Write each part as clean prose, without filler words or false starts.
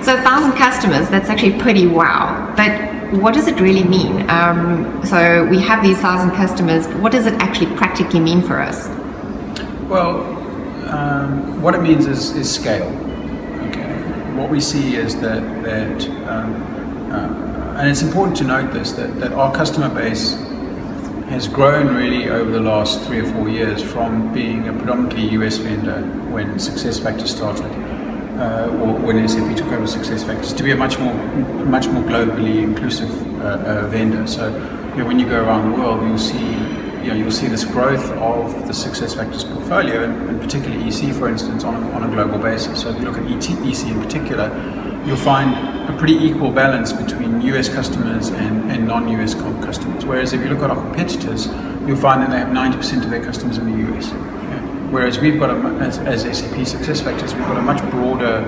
So 1,000 customers, that's actually pretty wow. But what does it really mean? So we have these 1,000 customers. What does it actually practically mean for us? Well, what it means is scale. Okay. What we see is that and it's important to note this, that our customer base has grown really over the last 3 or 4 years from being a predominantly US vendor when SuccessFactors started, or when SAP took over SuccessFactors, to be a much more globally inclusive vendor. So when you go around the world, you'll see this growth of the SuccessFactors portfolio, and particularly EC, for instance, on a global basis. So if you look at EC in particular, you'll find a pretty equal balance between US customers and non-US customers. Whereas if you look at our competitors, you'll find that they have 90% of their customers in the US. Yeah. Whereas we've got, as SAP SuccessFactors, we've got a much broader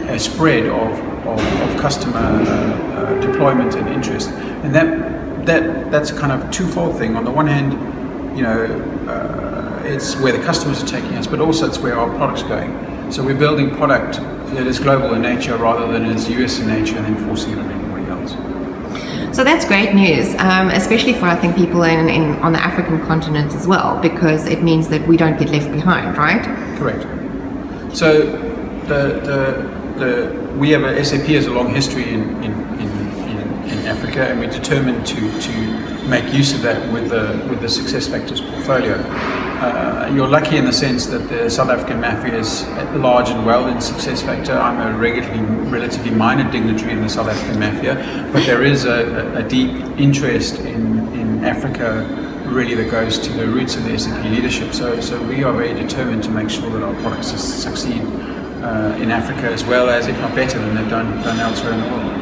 a spread of customer deployment and interest. And that's a kind of twofold thing. On the one hand, it's where the customers are taking us, but also it's where our product's going. So we're building product that is global in nature rather than is US in nature and enforcing it on anybody else. So that's great news, especially for, I think, people on the African continent as well, because it means that we don't get left behind, right? Correct. So we have SAP has a long history in Africa, and we're determined to make use of that with the SuccessFactors portfolio. You're lucky in the sense that the South African mafia is large and well in SuccessFactor. I'm a relatively minor dignitary in the South African mafia, but there is a deep interest in Africa, really, that goes to the roots of the SAP leadership. So we are very determined to make sure that our products succeed in Africa as well as, if not better than they've done elsewhere in the world.